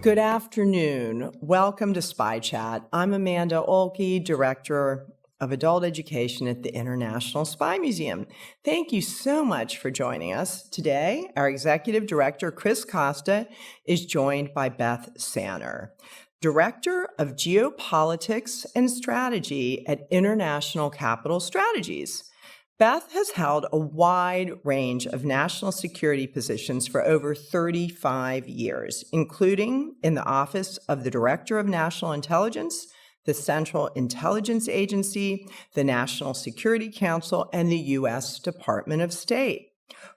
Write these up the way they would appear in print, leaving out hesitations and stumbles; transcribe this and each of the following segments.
Good afternoon. Welcome to Spy Chat. I'm Amanda Olkey, Director of Adult Education at the International Spy Museum. Thank you so much for joining us. Today, our Executive Director, Chris Costa, is joined by Beth Sanner, Director of Geopolitics and Strategy at International Capital Strategies. Beth has held a wide range of national security positions for over 35 years, including in the Office of the Director of National Intelligence, the Central Intelligence Agency, the National Security Council, and the U.S. Department of State.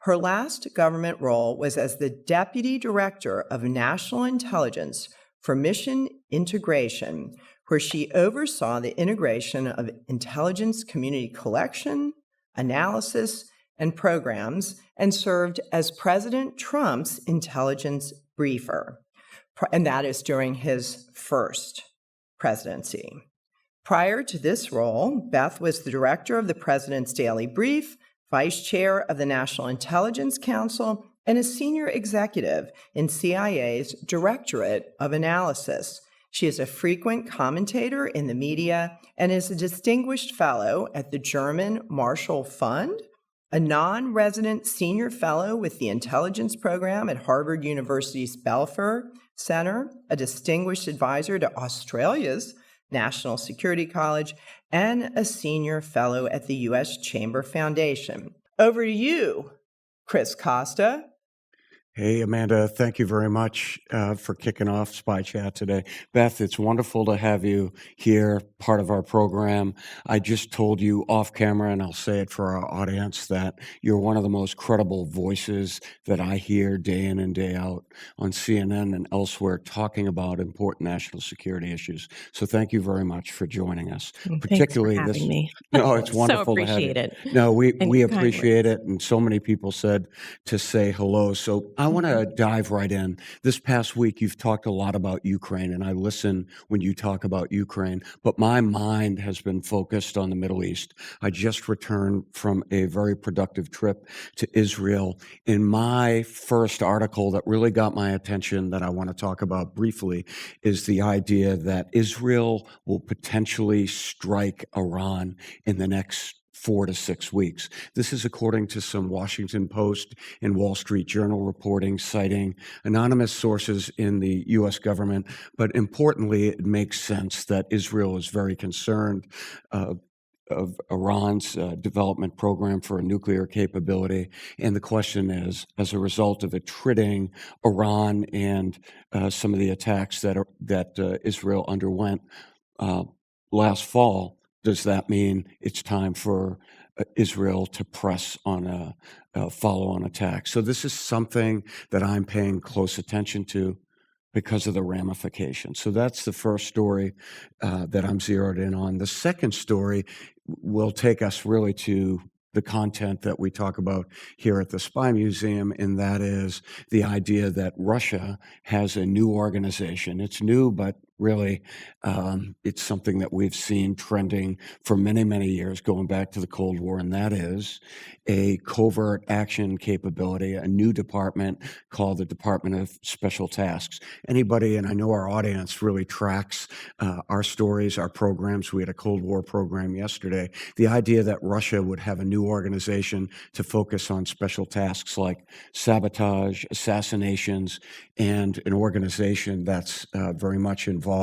Her last government role was as the Deputy Director of National Intelligence for Mission Integration, where she oversaw the integration of intelligence community collection, analysis, and programs, and served as President Trump's intelligence briefer, and that is during his first presidency. Prior to this role, Beth was the director of the President's Daily Brief, vice chair of the National Intelligence Council, and a senior executive in CIA's Directorate of Analysis. She is a frequent commentator in the media and is a distinguished fellow at the German Marshall Fund, a non-resident senior fellow with the intelligence program at Harvard University's Belfer Center, a distinguished advisor to Australia's National Security College, and a senior fellow at the U.S. Chamber Foundation. Over to you, Chris Costa. Hey, Amanda, thank you very much for kicking off Spy Chat today. Beth, it's wonderful to have you here, part of our program. I just told you off camera, and I'll say it for our audience, that you're one of the most credible voices that I hear day in and day out on CNN and elsewhere talking about important national security issues. So thank you very much for joining us. Thanks for having me. No, it's wonderful so to have you. appreciate it. No, we appreciate it, and so many people said to say hello. So I want to dive right in. This past week, you've talked a lot about Ukraine, and I listen when you talk about Ukraine, but my mind has been focused on the Middle East. I just returned from a very productive trip to Israel. In my first article that really got my attention that I want to talk about briefly is the idea that Israel will potentially strike Iran in the next 4 to 6 weeks. This is according to some Washington Post and Wall Street Journal reporting, citing anonymous sources in the U.S. government. But importantly, it makes sense that Israel is very concerned of Iran's development program for a nuclear capability. And the question is, as a result of it triggering Iran and some of the attacks that Israel underwent last fall, does that mean it's time for Israel to press on a follow-on attack? So this is something that I'm paying close attention to because of the ramifications. So that's the first story that I'm zeroed in on. The second story will take us really to the content that we talk about here at the Spy Museum, and that is the idea that Russia has a new organization. It's new, but really, it's something that we've seen trending for many, many years, going back to the Cold War, and that is a covert action capability, a new department called the Department of Special Tasks. Anybody, and I know our audience really tracks our stories, our programs. We had a Cold War program yesterday. The idea that Russia would have a new organization to focus on special tasks like sabotage, assassinations, and an organization that's very much involved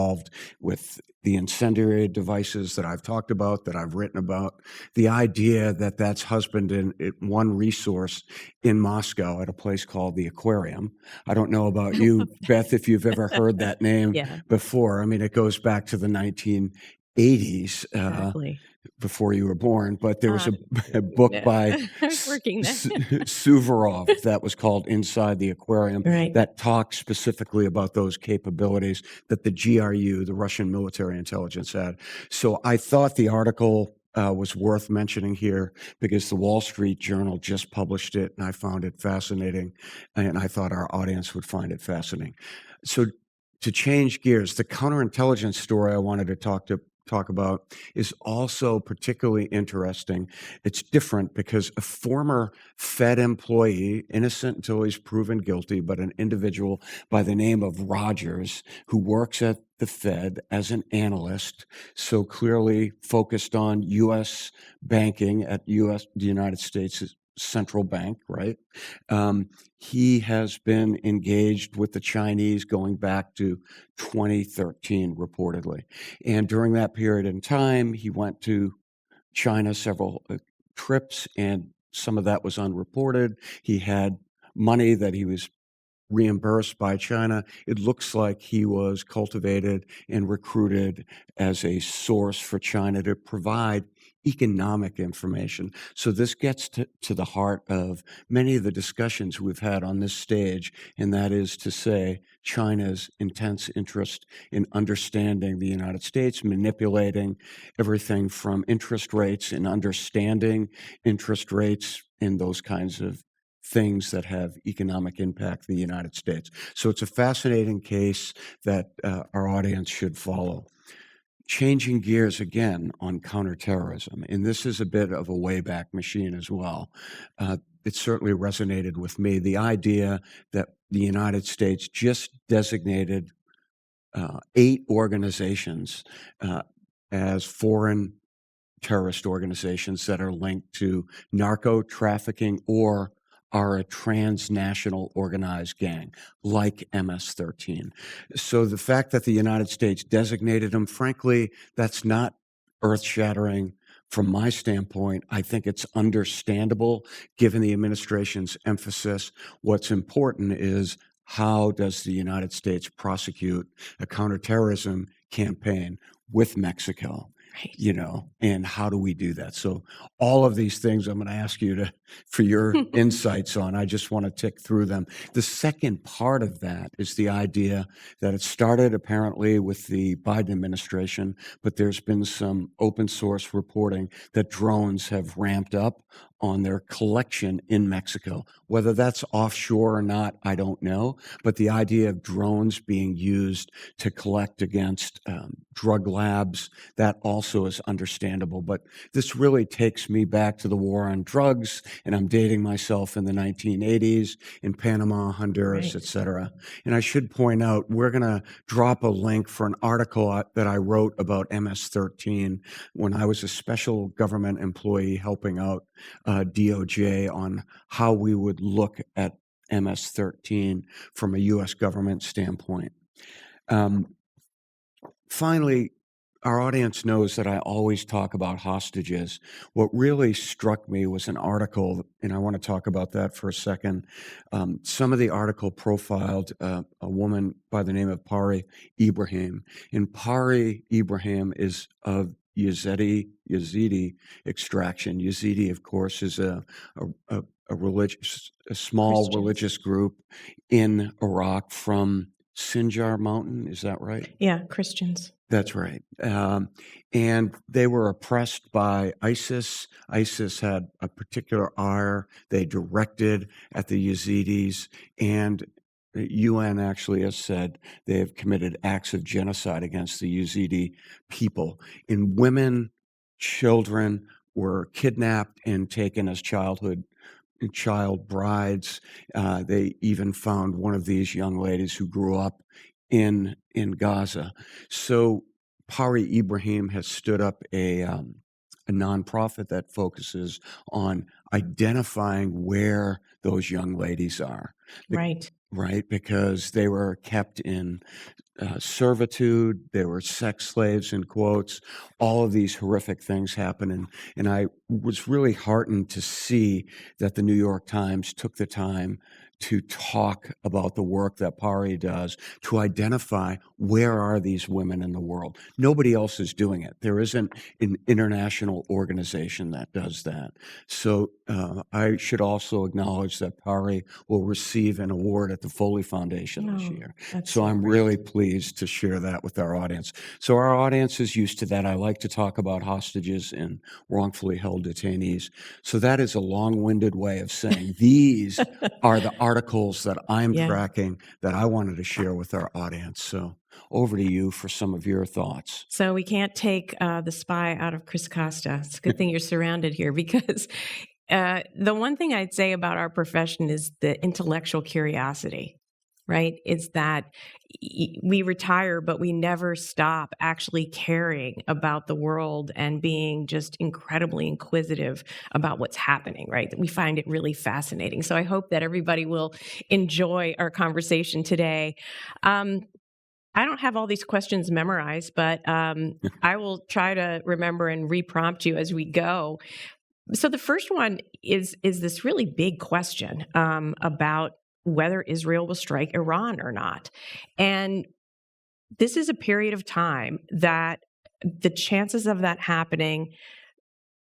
with the incendiary devices that I've talked about, that I've written about, the idea that that's husbanded one resource in Moscow at a place called the Aquarium. I don't know about you, Beth, if you've ever heard that name before. I mean, it goes back to the 1980s. Exactly. Before you were born, but there was a book by Suvorov that was called Inside the Aquarium that talked specifically about those capabilities that the GRU, the Russian military intelligence, had. So I thought the article was worth mentioning here because the Wall Street Journal just published it, and I found it fascinating, and I thought our audience would find it fascinating. So to change gears, the counterintelligence story I wanted to talk to talk about is also particularly interesting. It's different because a former Fed employee, innocent until he's proven guilty, but an individual by the name of Rogers, who works at the Fed as an analyst, so clearly focused on U.S. banking at the United States central bank, right? He has been engaged with the Chinese going back to 2013, reportedly. And during that period in time, he went to China several trips, and some of that was unreported. He had money that he was reimbursed by China. It looks like he was cultivated and recruited as a source for China to provide economic information. So this gets to the heart of many of the discussions we've had on this stage, and that is to say China's intense interest in understanding the United States, manipulating everything from interest rates and understanding interest rates and those kinds of things that have economic impact in the United States. So it's a fascinating case that our audience should follow. Changing gears again on counterterrorism, and this is a bit of a Wayback Machine as well. It certainly resonated with me. The idea that the United States just designated 8 organizations as foreign terrorist organizations that are linked to narco trafficking or are a transnational organized gang like MS-13. So the fact that the United States designated them, frankly, that's not earth-shattering from my standpoint. I think it's understandable given the administration's emphasis. What's important is how does the United States prosecute a counterterrorism campaign with Mexico? Right. You know, and how do we do that? So all of these things I'm going to ask you for your insights on. I just want to tick through them. The second part of that is the idea that it started apparently with the Biden administration, but there's been some open source reporting that drones have ramped up on their collection in Mexico. Whether that's offshore or not, I don't know. But the idea of drones being used to collect against drug labs, that also is understandable. But this really takes me back to the war on drugs, and I'm dating myself in the 1980s in Panama, Honduras, Right. et cetera. And I should point out, we're going to drop a link for an article that I wrote about MS-13 when I was a special government employee helping out DOJ on how we would look at MS-13 from a U.S. government standpoint. Finally, our audience knows that I always talk about hostages. What really struck me was an article, and I want to talk about that for a second. Some of the article profiled a woman by the name of Pari Ibrahim. And Pari Ibrahim is of Yazidi extraction. Yazidi, of course, is a small Christians. religious group in Iraq from Sinjar Mountain. Is that right? Yeah, Christians. That's right. And they were oppressed by ISIS. ISIS had a particular ire they directed at the Yazidis, and the UN actually has said they have committed acts of genocide against the Yazidi people. And women, children were kidnapped and taken as child brides. They even found one of these young ladies who grew up in Gaza. So Pari Ibrahim has stood up a nonprofit that focuses on identifying where those young ladies are. Right. Right, because they were kept in servitude, they were sex slaves, in quotes. All of these horrific things happen, and I was really heartened to see that the New York Times took the time to talk about the work that Pari does to identify where are these women in the world. Nobody else is doing it. There isn't an international organization that does that. So I should also acknowledge that Pari will receive an award at the Foley Foundation this Oh, year. that's So I'm great. really pleased to share that with our audience. So our audience is used to that. I like to talk about hostages and wrongfully held detainees. So that is a long-winded way of saying these are the articles that I'm Yeah. tracking that I wanted to share with our audience. So over to you for some of your thoughts. So we can't take the spy out of Chris Costa. It's a good thing you're surrounded here because the one thing I'd say about our profession is the intellectual curiosity, right? Is that we retire, but we never stop actually caring about the world and being just incredibly inquisitive about what's happening, right? We find it really fascinating. So I hope that everybody will enjoy our conversation today. I don't have all these questions memorized, but I will try to remember and re-prompt you as we go. So the first one is this really big question about whether Israel will strike Iran or not. And this is a period of time that the chances of that happening,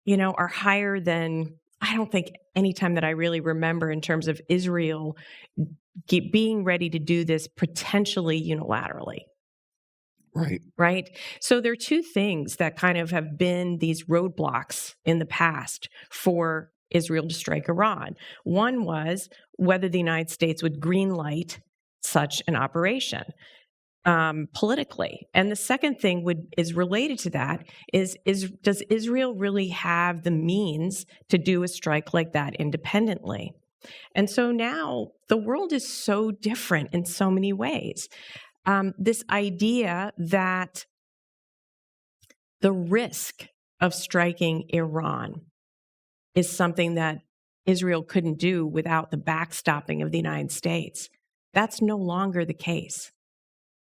are higher than I don't think any time that I really remember in terms of Israel being ready to do this potentially unilaterally. Right. So there are two things that kind of have been these roadblocks in the past for Israel to strike Iran. One was whether the United States would greenlight such an operation politically. And the second thing is related to that is does Israel really have the means to do a strike like that independently? And so now the world is so different in so many ways. This idea that the risk of striking Iran is something that Israel couldn't do without the backstopping of the United States. That's no longer the case,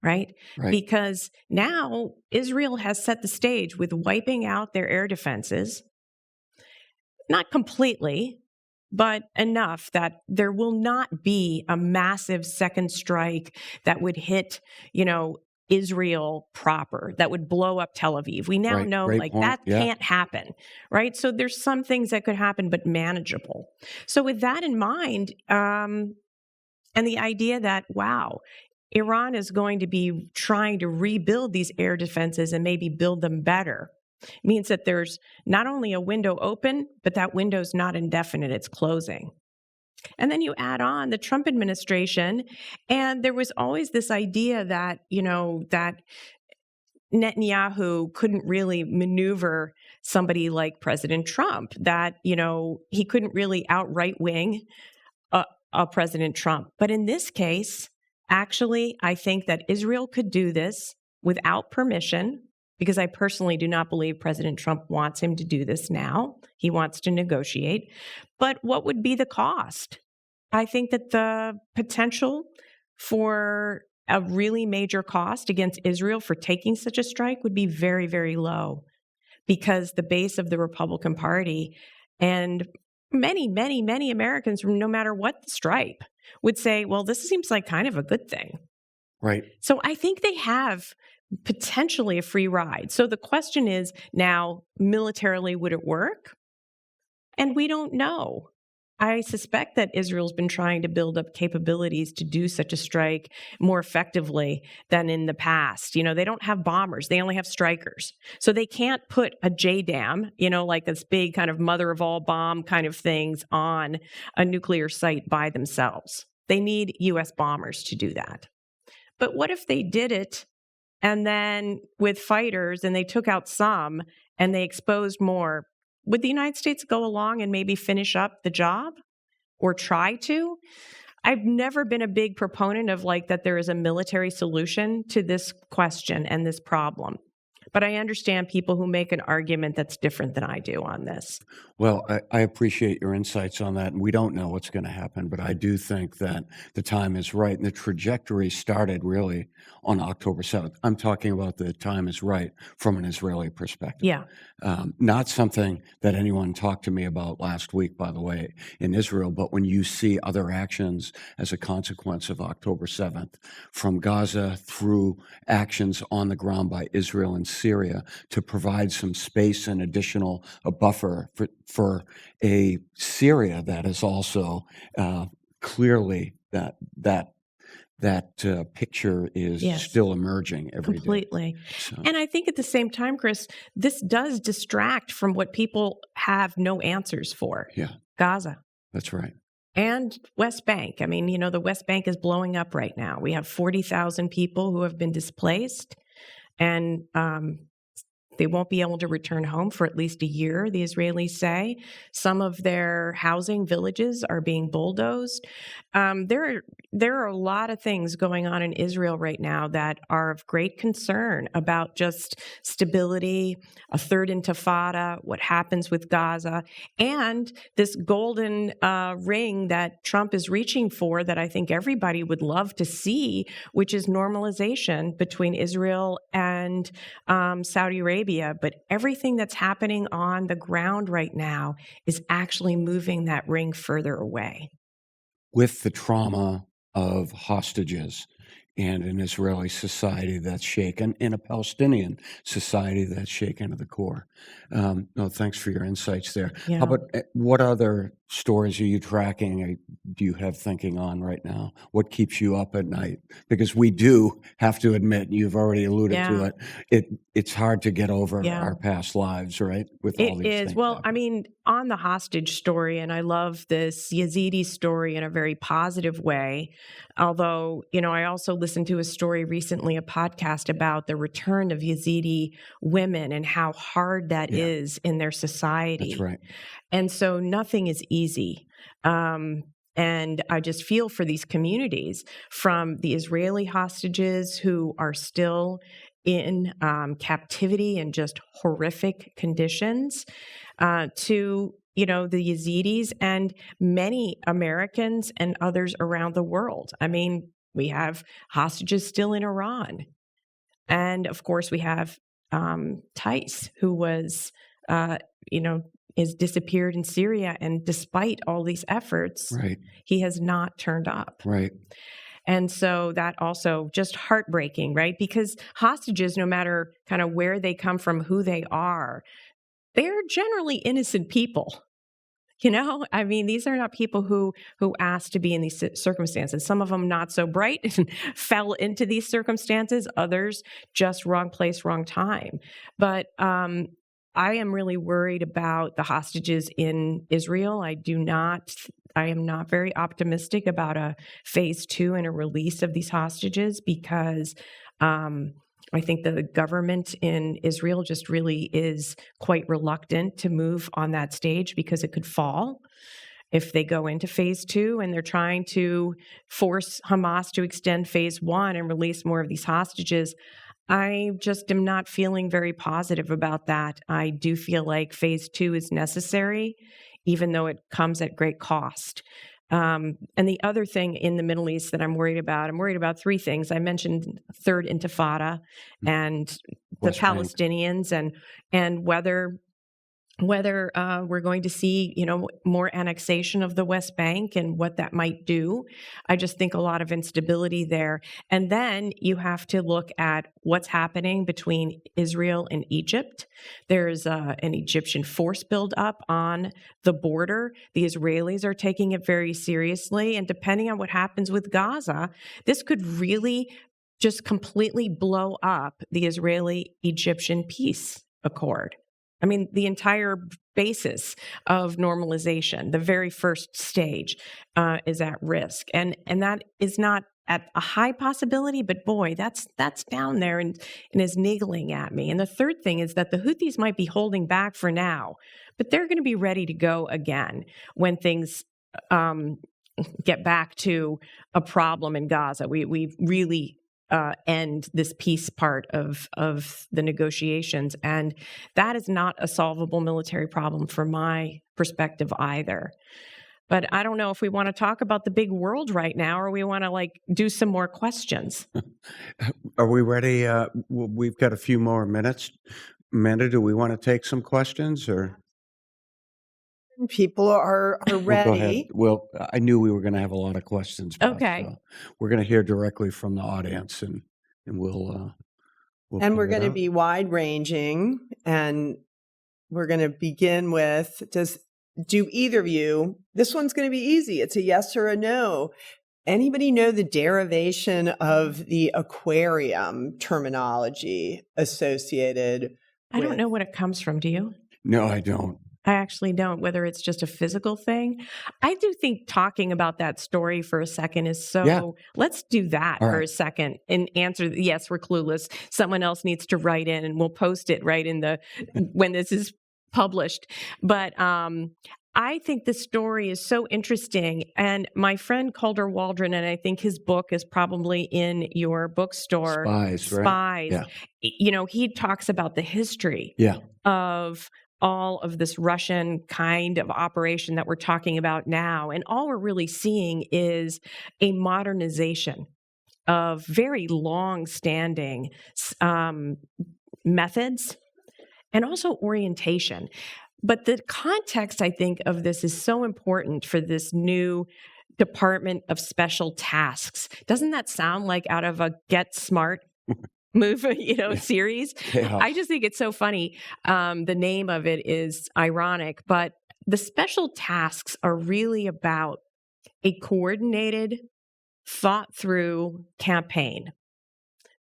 right? Because now Israel has set the stage with wiping out their air defenses, not completely, but enough that there will not be a massive second strike that would hit, Israel proper, that would blow up Tel Aviv. We now know that can't happen, right? So there's some things that could happen, but manageable. So with that in mind, and the idea that, wow, Iran is going to be trying to rebuild these air defenses and maybe build them better, means that there's not only a window open, but that window's not indefinite, it's closing. And then you add on the Trump administration, and there was always this idea that, that Netanyahu couldn't really maneuver somebody like President Trump, that, he couldn't really outright wing President Trump. But in this case, actually, I think that Israel could do this without permission, because I personally do not believe President Trump wants him to do this now. He wants to negotiate. But what would be the cost? I think that the potential for a really major cost against Israel for taking such a strike would be very, very low, because the base of the Republican Party and many, many, many Americans, no matter what the stripe, would say, well, this seems like kind of a good thing. Right. So I think they have potentially a free ride. So the question is now, militarily, would it work? And we don't know. I suspect that Israel's been trying to build up capabilities to do such a strike more effectively than in the past. They don't have bombers. They only have strikers. So they can't put a JDAM, like this big kind of mother of all bomb kind of things on a nuclear site by themselves. They need U.S. bombers to do that. But what if they did it and then with fighters and they took out some and they exposed more? Would the United States go along and maybe finish up the job or try to? I've never been a big proponent of that there is a military solution to this question and this problem. But I understand people who make an argument that's different than I do on this. Well, I appreciate your insights on that. And we don't know what's going to happen, but I do think that the time is right. And the trajectory started really on October 7th. I'm talking about the time is right from an Israeli perspective. Yeah. Not something that anyone talked to me about last week, by the way, in Israel. But when you see other actions as a consequence of October 7th, from Gaza through actions on the ground by Israel and Syria to provide some space and additional a buffer for a Syria that is also clearly that picture is still emerging every completely. day. So. And I think at the same time, Chris, this does distract from what people have no answers for. Yeah. Gaza. That's right. and West Bank. I mean, the West Bank is blowing up right now. We have 40,000 people who have been displaced, and they won't be able to return home for at least a year, the Israelis say. Some of their housing villages are being bulldozed. There are a lot of things going on in Israel right now that are of great concern about just stability, a third intifada, what happens with Gaza, and this golden ring that Trump is reaching for that I think everybody would love to see, which is normalization between Israel and Saudi Arabia. But everything that's happening on the ground right now is actually moving that ring further away. With the trauma of hostages and an Israeli society that's shaken, and a Palestinian society that's shaken to the core. No, thanks for your insights there. Yeah. How about what other stories are you tracking? Do you have thinking on right now? What keeps you up at night? Because we do have to admit, you've already alluded to it. It's hard to get over our past lives, right? With all these things. Well, happening. I mean, on the hostage story, and I love this Yazidi story in a very positive way. Although, I also listened to a story recently, a podcast about the return of Yazidi women and how hard that is in their society. That's right. And so nothing is easy. And I just feel for these communities, from the Israeli hostages who are still in captivity in just horrific conditions, to the Yazidis and many Americans and others around the world. I mean, we have hostages still in Iran. And of course, we have Tice, who was, is disappeared in Syria. And despite all these efforts, he has not turned up. Right. And so that also just heartbreaking, right? Because hostages, no matter kind of where they come from, who they are generally innocent people. I mean, these are not people who asked to be in these circumstances. Some of them not so bright and fell into these circumstances. Others just wrong place, wrong time. But I am really worried about the hostages in Israel. I am not very optimistic about a phase 2 and a release of these hostages, because I think the government in Israel just really is quite reluctant to move on that stage, because it could fall if they go into phase 2, and they're trying to force Hamas to extend phase 1 and release more of these hostages. I just am not feeling very positive about that. I do feel like phase 2 is necessary, even though it comes at great cost. And the other thing in the Middle East that I'm worried about 3 things. I mentioned third intifada and the Palestinians, and whether we're going to see, more annexation of the West Bank and what that might do. I just think a lot of instability there. And then you have to look at what's happening between Israel and Egypt. There's an Egyptian force buildup on the border. The Israelis are taking it very seriously. And depending on what happens with Gaza, this could really just completely blow up the Israeli-Egyptian peace accord. I mean, the entire basis of normalization, the very first stage, is at risk. And that is not at a high possibility, but boy, that's down there and is niggling at me. And the third thing is that the Houthis might be holding back for now, but they're going to be ready to go again when things get back to a problem in Gaza. We really end this peace part of the negotiations. And that is not a solvable military problem from my perspective either. But I don't know if we want to talk about the big world right now, or we want to do some more questions. Are we ready? We've got a few more minutes. Amanda, do we want to take some questions, or? People are ready. Well, go ahead. Well, I knew we were going to have a lot of questions, Beth, okay. So we're going to hear directly from the audience, and we'll and we're going to be wide ranging, and we're going to begin with, do either of you, this one's going to be easy. It's a yes or a no. Anybody know the derivation of the aquarium terminology associated? I don't know what it comes from. Do you? No, I don't. I actually don't, whether it's just a physical thing. I do think talking about that story for a second is so, let's do that for a second and answer, yes, we're clueless. Someone else needs to write in and we'll post it right in when this is published. But, I think the story is so interesting. And my friend Calder Waldron, and I think his book is probably in your bookstore. Spies, right? Spies. Yeah. You know, he talks about the history of all of this Russian kind of operation that we're talking about now. And all we're really seeing is a modernization of very long-standing methods and also orientation. But the context, I think, of this is so important for this new Department of Special Tasks. Doesn't that sound like out of a Get Smart movie, series? Yeah. I just think it's so funny. The name of it is ironic, but the special tasks are really about a coordinated, thought through campaign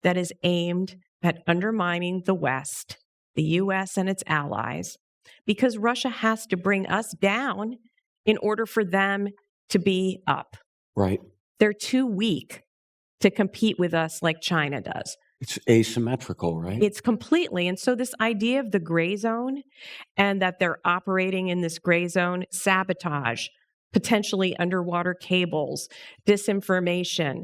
that is aimed at undermining the West, the U.S. and its allies, because Russia has to bring us down in order for them to be up. Right. They're too weak to compete with us like China does. It's asymmetrical, right? It's completely. And so this idea of the gray zone and that they're operating in this gray zone, sabotage, potentially underwater cables, disinformation,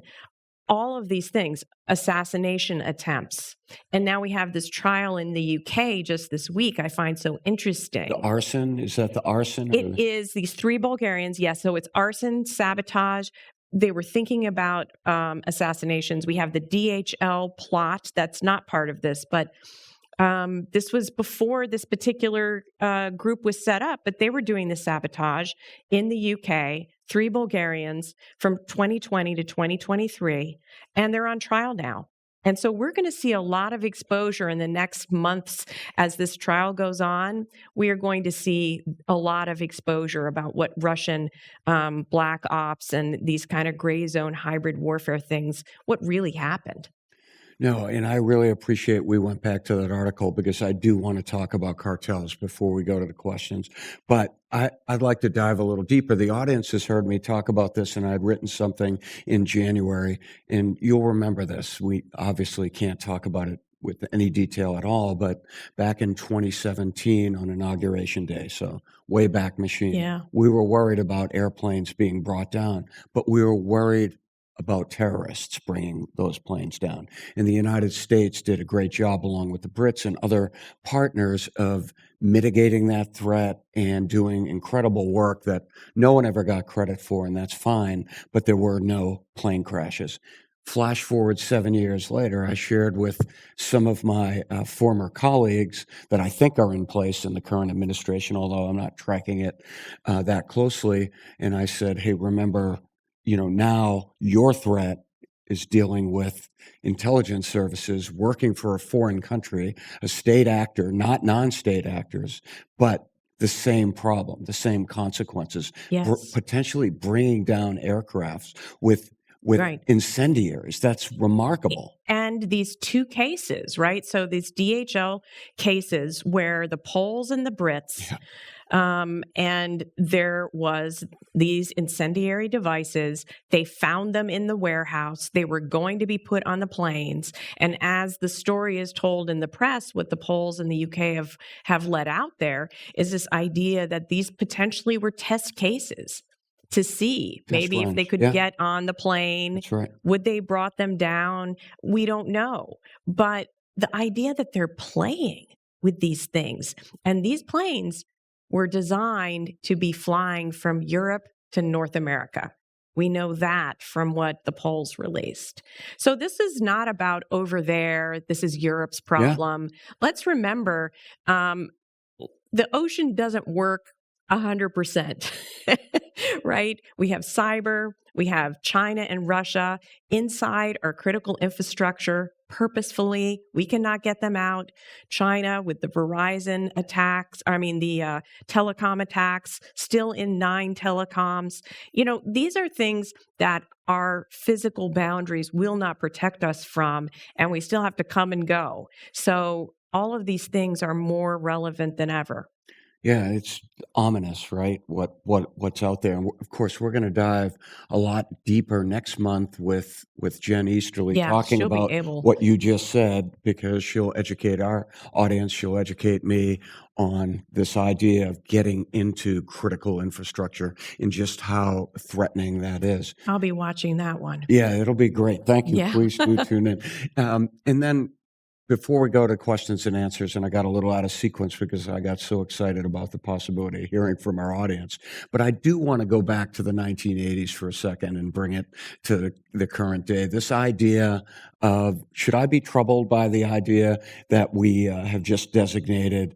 all of these things, assassination attempts. And now we have this trial in the UK just this week I find so interesting. The arson? Is that the arson? It is these 3 Bulgarians. Yes. So it's arson, sabotage. They were thinking about assassinations. We have the DHL plot. That's not part of this, but this was before this particular group was set up, but they were doing the sabotage in the UK, 3 Bulgarians from 2020 to 2023, and they're on trial now. And so we're going to see a lot of exposure in the next months as this trial goes on. We are going to see a lot of exposure about what Russian black ops and these kind of gray zone hybrid warfare things, what really happened. No, and I really appreciate we went back to that article because I do want to talk about cartels before we go to the questions. But I'd like to dive a little deeper. The audience has heard me talk about this, and I'd written something in January, and you'll remember this. We obviously can't talk about it with any detail at all, but back in 2017 on Inauguration Day, so way back machine, we were worried about airplanes being brought down, but we were worried about terrorists bringing those planes down. And the United States did a great job, along with the Brits and other partners, of mitigating that threat and doing incredible work that no one ever got credit for, and that's fine, but there were no plane crashes. Flash forward 7 years later, I shared with some of my former colleagues that I think are in place in the current administration, although I'm not tracking it that closely, and I said, hey, remember, now your threat is dealing with intelligence services working for a foreign country, a state actor, not non-state actors, but the same problem, the same consequences, potentially bringing down aircrafts with incendiaries. That's remarkable. And these 2 cases, right? So these DHL cases where the Poles and the Brits, and there was these incendiary devices. They found them in the warehouse. They were going to be put on the planes. And as the story is told in the press, what the Poles in the UK have let out there is this idea that these potentially were test cases to see maybe if they could get on the plane. That's right. Would they brought them down? We don't know. But the idea that they're playing with these things, and these planes were designed to be flying from Europe to North America. We know that from what the Poles released. So this is not about over there. This is Europe's problem. Let's remember, the ocean doesn't work 100%, right? We have cyber, we have China and Russia inside our critical infrastructure purposefully. We cannot get them out. China with the Verizon attacks, the telecom attacks, still in 9 telecoms. These are things that our physical boundaries will not protect us from, and we still have to come and go. So all of these things are more relevant than ever. Yeah, it's ominous, right? What's out there. And of course, we're going to dive a lot deeper next month with Jen Easterly Yeah, talking she'll be about able. what you just said, because she'll educate our audience, she'll educate me on this idea of getting into critical infrastructure and just how threatening that is. I'll be watching that one. Yeah, it'll be great. Thank you. Yeah. Please do tune in. And then before we go to questions and answers, and I got a little out of sequence because I got so excited about the possibility of hearing from our audience, but I do want to go back to the 1980s for a second and bring it to the current day. This idea of, should I be troubled by the idea that we have just designated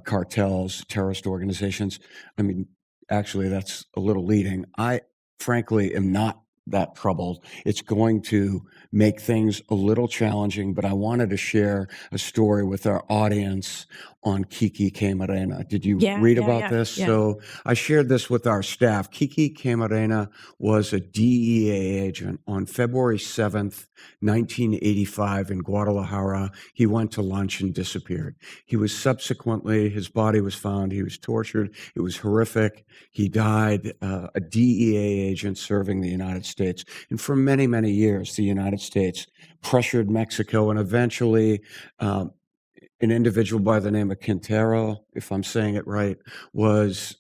cartels, terrorist organizations? I mean, actually, that's a little leading. I frankly am not that troubled. It's going to make things a little challenging, but I wanted to share a story with our audience on Kiki Camarena. Did you read about this? Yeah. So I shared this with our staff. Kiki Camarena was a DEA agent on February 7th, 1985 in Guadalajara. He went to lunch and disappeared. He was subsequently, his body was found. He was tortured. It was horrific. He died, a DEA agent serving the United States. And for many, many years, the United States pressured Mexico, and eventually an individual by the name of Quintero, if I'm saying it right, was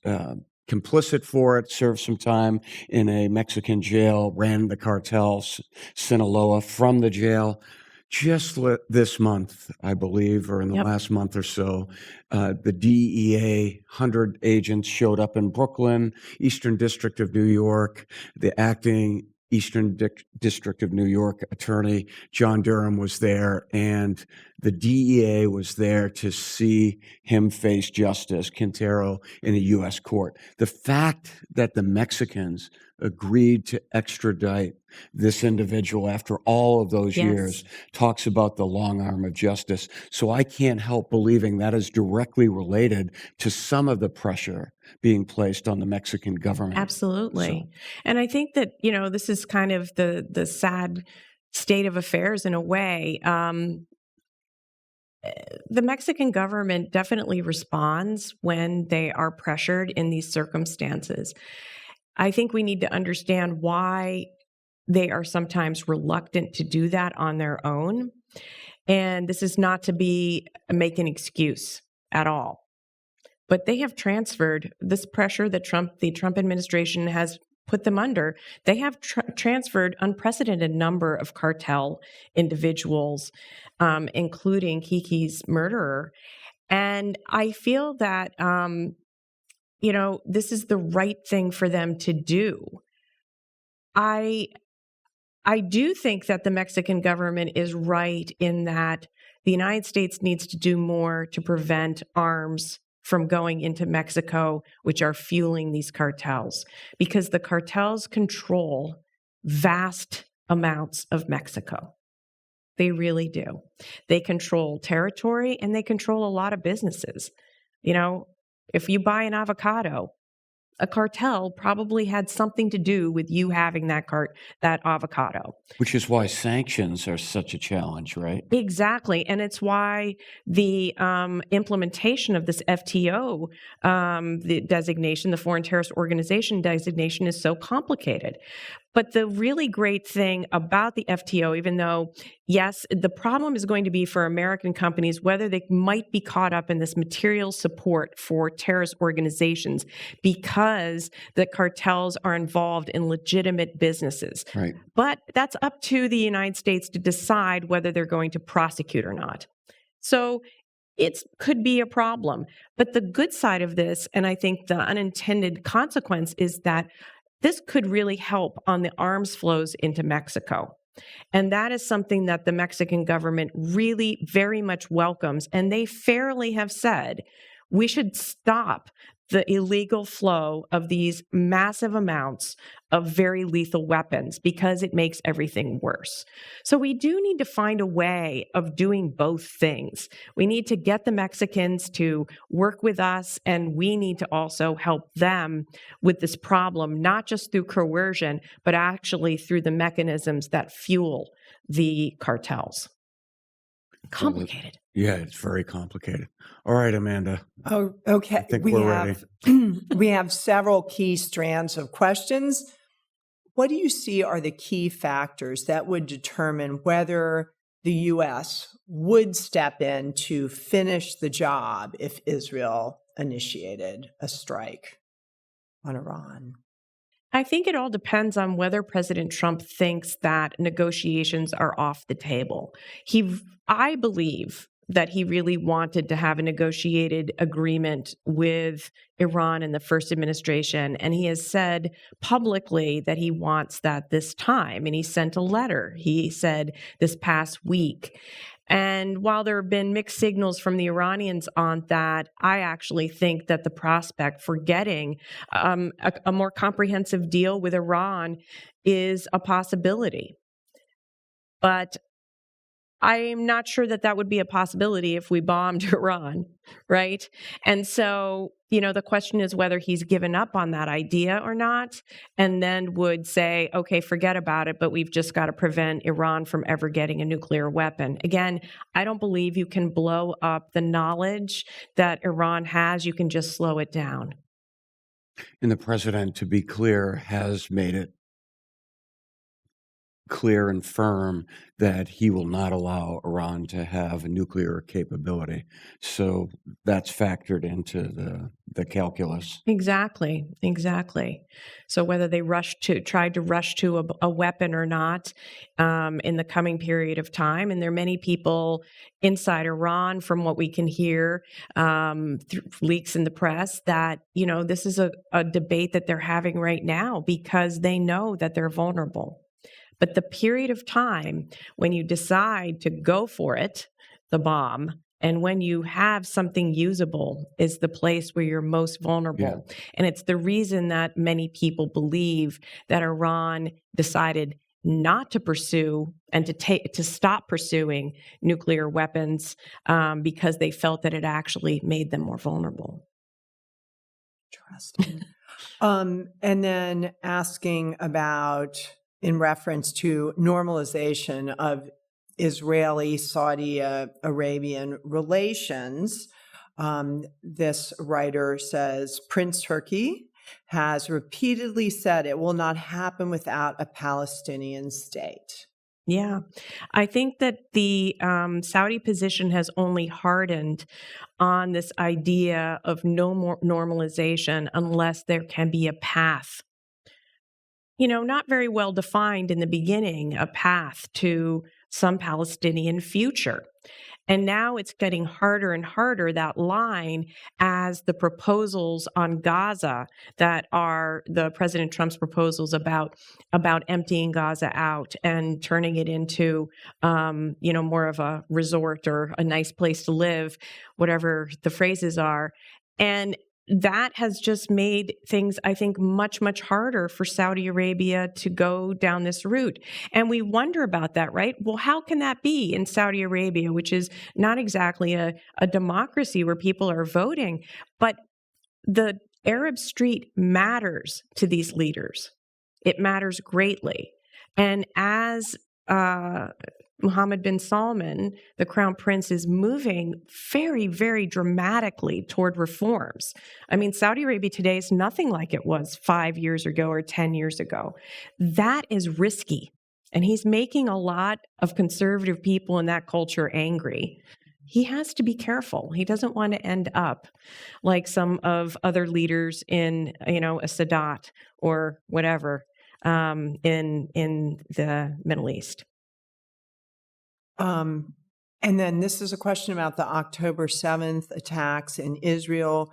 complicit for it, served some time in a Mexican jail, ran the cartel, Sinaloa, from the jail. Just this month, I believe, or in the last month or so, the DEA 100 agents showed up in Brooklyn, Eastern District of New York. The acting Eastern District of New York attorney, John Durham, was there, and the DEA was there to see him face justice, Quintero, in a U.S. court. The fact that the Mexicans agreed to extradite this individual after all of those years talks about the long arm of justice. So I can't help believing that is directly related to some of the pressure being placed on the Mexican government. Absolutely. And I think that, this is kind of the sad state of affairs in a way. The Mexican government definitely responds when they are pressured in these circumstances. I think we need to understand why they are sometimes reluctant to do that on their own. And this is not to make an excuse at all. But they have transferred this pressure that the Trump administration has put them under. They have transferred unprecedented number of cartel individuals, including Kiki's murderer. And I feel that, this is the right thing for them to do. I do think that the Mexican government is right in that the United States needs to do more to prevent arms from going into Mexico, which are fueling these cartels, because the cartels control vast amounts of Mexico. They really do. They control territory and they control a lot of businesses. If you buy an avocado, a cartel probably had something to do with you having that avocado. Which is why sanctions are such a challenge, right? Exactly. And it's why the implementation of this FTO, the designation, the Foreign Terrorist Organization designation, is so complicated. But the really great thing about the FTO, even though, yes, the problem is going to be for American companies, whether they might be caught up in this material support for terrorist organizations because the cartels are involved in legitimate businesses. Right. But that's up to the United States to decide whether they're going to prosecute or not. So it could be a problem. But the good side of this, and I think the unintended consequence, is that this could really help on the arms flows into Mexico. And that is something that the Mexican government really very much welcomes. And they fairly have said, we should stop the illegal flow of these massive amounts of very lethal weapons because it makes everything worse. So we do need to find a way of doing both things. We need to get the Mexicans to work with us, and we need to also help them with this problem, not just through coercion, but actually through the mechanisms that fuel the cartels. Complicated. Yeah, it's very complicated. All right, Amanda. Oh, I okay. think We we're have ready. we have several key strands of questions. What do you see are the key factors that would determine whether the U.S. would step in to finish the job if Israel initiated a strike on Iran? I think it all depends on whether President Trump thinks that negotiations are off the table. I believe that he really wanted to have a negotiated agreement with Iran in the first administration. And he has said publicly that he wants that this time. And he sent a letter, he said this past week. And while there have been mixed signals from the Iranians on that, I actually think that the prospect for getting a more comprehensive deal with Iran is a possibility. But I'm not sure that that would be a possibility if we bombed Iran, right? And so, the question is whether he's given up on that idea or not, and then would say, okay, forget about it, but we've just got to prevent Iran from ever getting a nuclear weapon. Again, I don't believe you can blow up the knowledge that Iran has. You can just slow it down. And the president, to be clear, has made it clear and firm that he will not allow Iran to have a nuclear capability. So that's factored into the calculus. Exactly. So whether they tried to rush to a weapon or not in the coming period of time, and there are many people inside Iran, from what we can hear through leaks in the press, that this is a debate that they're having right now because they know that they're vulnerable. But the period of time when you decide to go for it, the bomb, and when you have something usable is the place where you're most vulnerable. Yeah. And it's the reason that many people believe that Iran decided not to pursue and to stop pursuing nuclear weapons because they felt that it actually made them more vulnerable. Interesting. And then asking about, in reference to normalization of Israeli-Saudi Arabian relations, this writer says, Prince Turkey has repeatedly said it will not happen without a Palestinian state. Yeah, I think that the Saudi position has only hardened on this idea of no more normalization unless there can be a path. Not very well defined in the beginning, a path to some Palestinian future. And now it's getting harder and harder, that line, as the proposals on Gaza that are the President Trump's proposals about emptying Gaza out and turning it into, more of a resort or a nice place to live, whatever the phrases are. And that has just made things, I think, much, much harder for Saudi Arabia to go down this route. And we wonder about that, right? Well, how can that be in Saudi Arabia, which is not exactly a democracy where people are voting, but the Arab Street matters to these leaders. It matters greatly. And as Mohammed bin Salman, the crown prince, is moving very, very dramatically toward reforms. I mean, Saudi Arabia today is nothing like it was 5 years ago or 10 years ago. That is risky. And he's making a lot of conservative people in that culture angry. He has to be careful. He doesn't want to end up like some of other leaders in, a Sadat or whatever in the Middle East. And then this is a question about the October 7th attacks in Israel.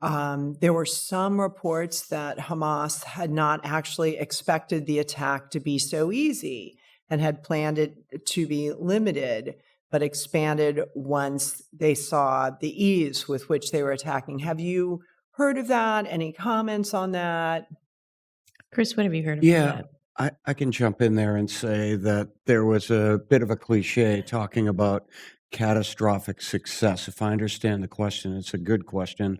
There were some reports that Hamas had not actually expected the attack to be so easy and had planned it to be limited, but expanded once they saw the ease with which they were attacking. Have you heard of that? Any comments on that? Chris, what have you heard about that? I can jump in there and say that there was a bit of a cliche talking about catastrophic success. If I understand the question, it's a good question.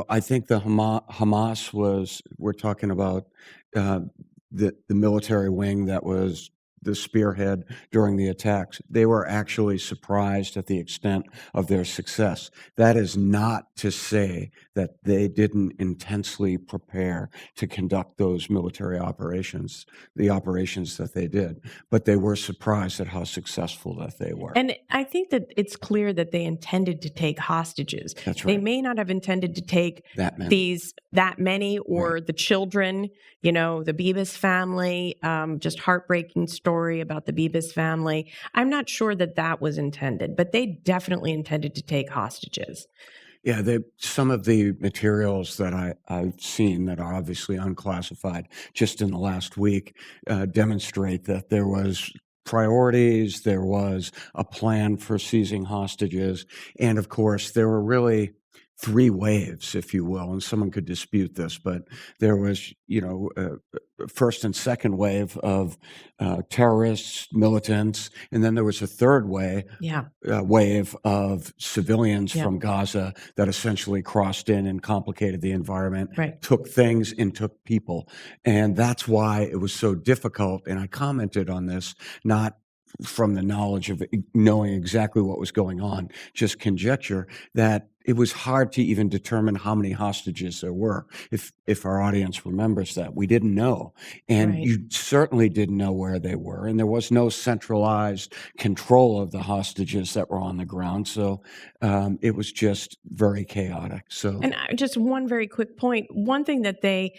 I think the Hamas we're talking about the military wing that was the spearhead during the attacks. They were actually surprised at the extent of their success. That is not to say that they didn't intensely prepare to conduct those military operations, the operations that they did, but they were surprised at how successful that they were. And I think that it's clear that they intended to take hostages. That's They right. may not have intended to take That many. that many, or the children, the Bibas family, just heartbreaking story about the Bibas family. I'm not sure that that was intended, but they definitely intended to take hostages. Yeah, some of the materials that I've seen that are obviously unclassified just in the last week demonstrate that there was priorities, there was a plan for seizing hostages, and of course there were really three waves, if you will, and someone could dispute this, but there was, first and second wave of terrorists, militants, and then there was a third wave of civilians from Gaza that essentially crossed in and complicated the environment, took things and took people. And that's why it was so difficult. And I commented on this, not from the knowledge of knowing exactly what was going on, just conjecture, that it was hard to even determine how many hostages there were. If our audience remembers that, we didn't know. And you certainly didn't know where they were. And there was no centralized control of the hostages that were on the ground. So it was just very chaotic. So, and just one very quick point. One thing that they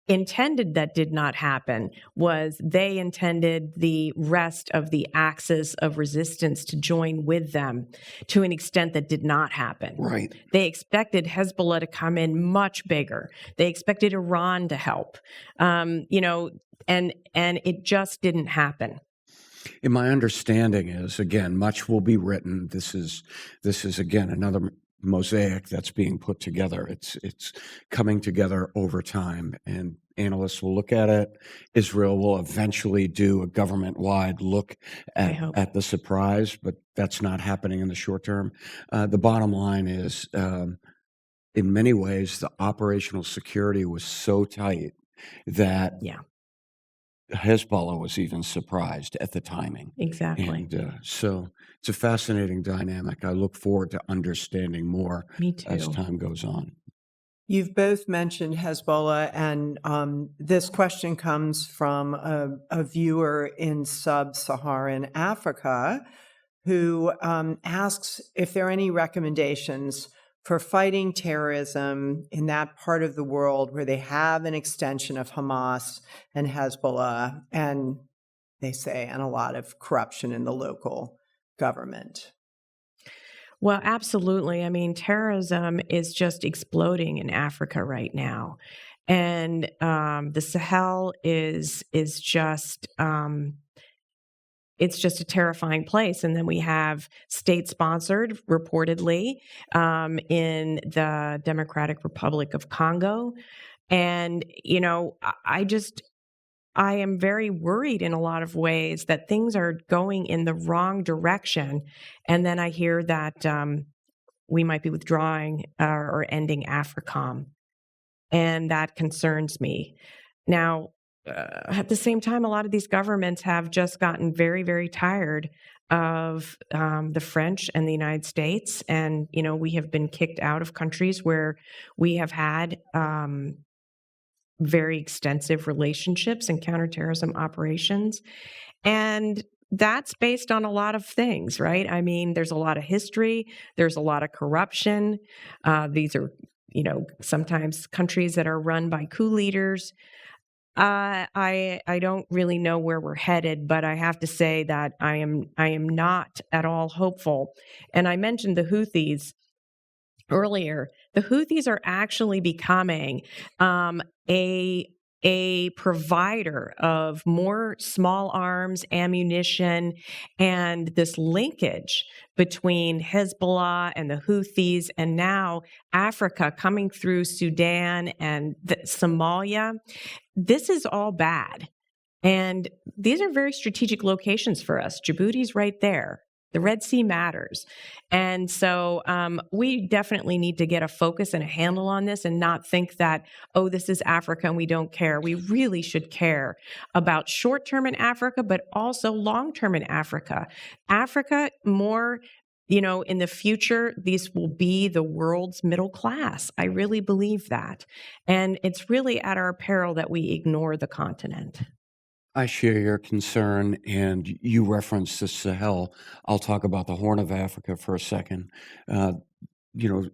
intended that did not happen was they intended the rest of the axis of resistance to join with them to an extent that did not happen. Right. They expected Hezbollah to come in much bigger. They expected Iran to help, and it just didn't happen. And my understanding is, again, much will be written. This is again another mosaic that's being put together. It's coming together over time, and analysts will look at it. Israel will eventually do a government-wide look at the surprise, but that's not happening in the short term. The bottom line is, in many ways, the operational security was so tight that Hezbollah was even surprised at the timing. Exactly. And so it's a fascinating dynamic. I look forward to understanding more as time goes on. You've both mentioned Hezbollah, and this question comes from a viewer in sub-Saharan Africa who asks if there are any recommendations for fighting terrorism in that part of the world where they have an extension of Hamas and Hezbollah, and they say, and a lot of corruption in the local government. Well, absolutely. I mean, terrorism is just exploding in Africa right now. And the Sahel is just it's just a terrifying place. And then we have state-sponsored, reportedly, in the Democratic Republic of Congo. And, I am very worried in a lot of ways that things are going in the wrong direction. And then I hear that we might be withdrawing or ending AFRICOM. And that concerns me. Now, at the same time, a lot of these governments have just gotten very, very tired of the French and the United States. And, we have been kicked out of countries where we have had very extensive relationships and counterterrorism operations. And that's based on a lot of things, right? I mean, there's a lot of history. There's a lot of corruption. These are, sometimes countries that are run by coup leaders. I don't really know where we're headed, but I have to say that I am not at all hopeful. And I mentioned the Houthis earlier. The Houthis are actually becoming a provider of more small arms, ammunition, and this linkage between Hezbollah and the Houthis, and now Africa coming through Sudan and Somalia. This is all bad. And these are very strategic locations for us. Djibouti's right there. The Red Sea matters. And so we definitely need to get a focus and a handle on this and not think that, oh, this is Africa and we don't care. We really should care about short-term in Africa, but also long-term in Africa. Africa, more, in the future, these will be the world's middle class. I really believe that. And it's really at our peril that we ignore the continent. I share your concern, and you referenced the Sahel. I'll talk about the Horn of Africa for a second.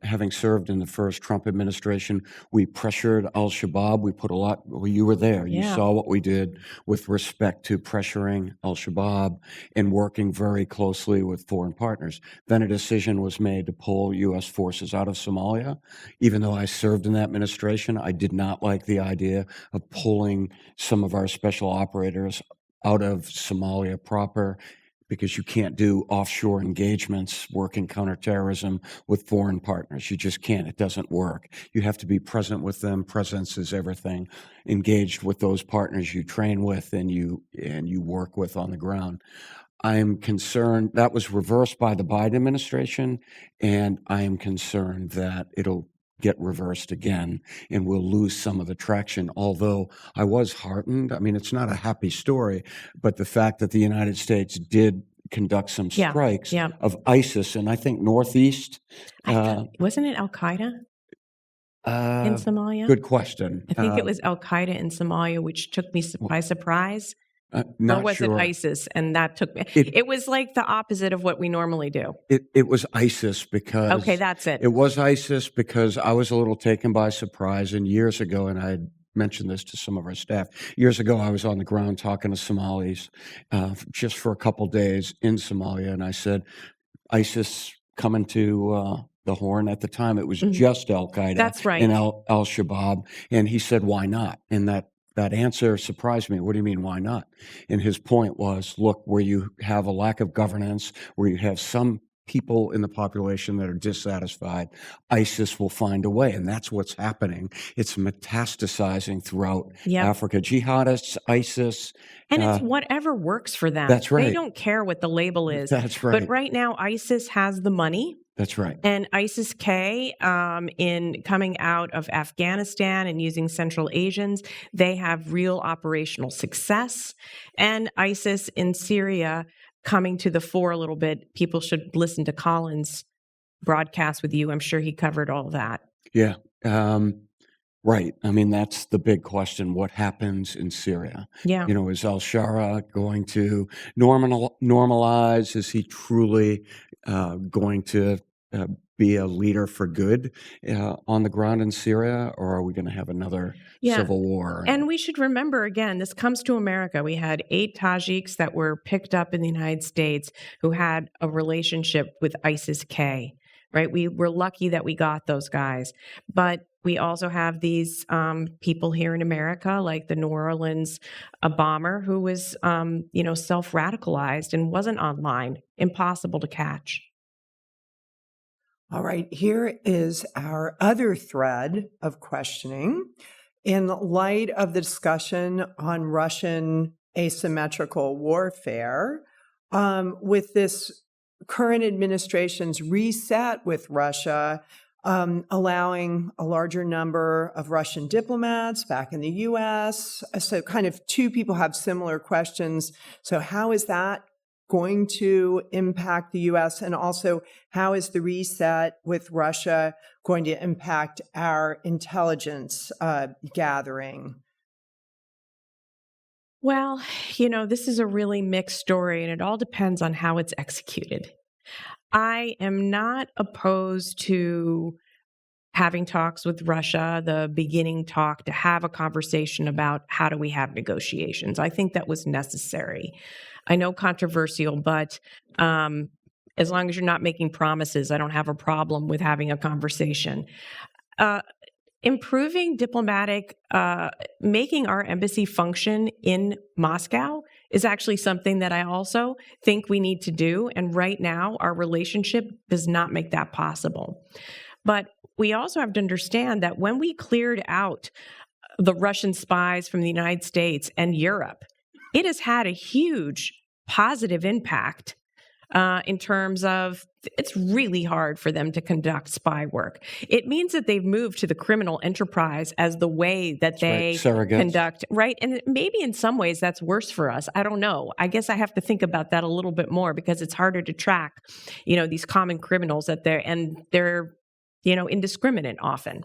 Having served in the first Trump administration, we pressured al-Shabaab. We put a lot, well, you were there. You Yeah. saw what we did with respect to pressuring al-Shabaab and working very closely with foreign partners. Then a decision was made to pull U.S. forces out of Somalia. Even though I served in that administration, I did not like the idea of pulling some of our special operators out of Somalia proper, because you can't do offshore engagements working counterterrorism with foreign partners. You just can't. It doesn't work. You have to be present with them. Presence is everything. Engaged with those partners you train with and you work with on the ground. I'm concerned that was reversed by the Biden administration, and I am concerned that it'll get reversed again and we'll lose some of the traction. Although I was heartened. I mean, it's not a happy story, but the fact that the United States did conduct some strikes of ISIS, and I think Northeast. Wasn't it Al-Qaeda in Somalia? Good question. I think it was Al-Qaeda in Somalia, which took me by surprise. Or was it ISIS? And that took me. It was like the opposite of what we normally do. It was ISIS because. Okay, that's it. It was ISIS because I was a little taken by surprise. And years ago, and I had mentioned this to some of our staff, years ago, I was on the ground talking to Somalis just for a couple days in Somalia. And I said, ISIS coming to the Horn. At the time, it was just Al-Qaeda. That's right. And Al-Shabaab. And he said, why not? And that answer surprised me. What do you mean, why not? And his point was, look, where you have a lack of governance, where you have some people in the population that are dissatisfied, ISIS will find a way. And that's what's happening. It's metastasizing throughout Africa. Jihadists, ISIS. And it's whatever works for them. That's right. They don't care what the label is. That's right. But right now, ISIS has the money. That's right. And ISIS-K, in coming out of Afghanistan and using Central Asians, they have real operational success. And ISIS in Syria coming to the fore a little bit. People should listen to Colin's broadcast with you. I'm sure he covered all that. Yeah. Right. I mean, that's the big question. What happens in Syria? Yeah. Is al-Shara going to normalize? Is he truly going to be a leader for good on the ground in Syria, or are we going to have another civil war? And we should remember, again, this comes to America. We had 8 Tajiks that were picked up in the United States who had a relationship with ISIS-K, right? We were lucky that we got those guys. But we also have these people here in America, like the New Orleans bomber who was, self-radicalized and wasn't online, impossible to catch. All right, here is our other thread of questioning. In light of the discussion on Russian asymmetrical warfare, with this current administration's reset with Russia, allowing a larger number of Russian diplomats back in the U.S. So kind of two people have similar questions. So how is that going to impact the U.S.? And also, how is the reset with Russia going to impact our intelligence gathering? Well, this is a really mixed story, and it all depends on how it's executed. I am not opposed to having talks with Russia, the beginning talk to have a conversation about how do we have negotiations. I think that was necessary. I know controversial, but as long as you're not making promises, I don't have a problem with having a conversation. Improving diplomatic, making our embassy function in Moscow is actually something that I also think we need to do. And right now, our relationship does not make that possible. But we also have to understand that when we cleared out the Russian spies from the United States and Europe, it has had a huge positive impact in terms of it's really hard for them to conduct spy work. It means that they've moved to the criminal enterprise as the way that they conduct, right? And maybe in some ways that's worse for us. I don't know. I guess I have to think about that a little bit more because it's harder to track, these common criminals they're indiscriminate often.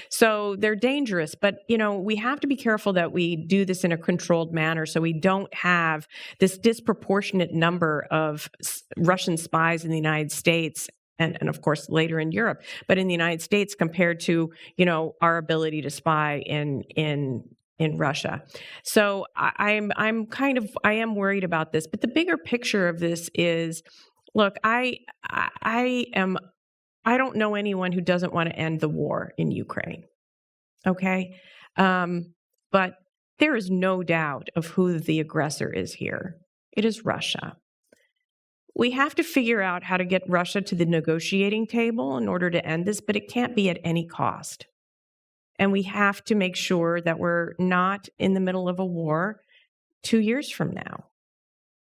So they're dangerous, but, we have to be careful that we do this in a controlled manner so we don't have this disproportionate number of Russian spies in the United States and of course later in Europe, but in the United States compared to, our ability to spy in Russia. So I am worried about this, but the bigger picture of this is, look, I don't know anyone who doesn't want to end the war in Ukraine. Okay. But there is no doubt of who the aggressor is here. It is Russia. We have to figure out how to get Russia to the negotiating table in order to end this, but it can't be at any cost. And we have to make sure that we're not in the middle of a war 2 years from now.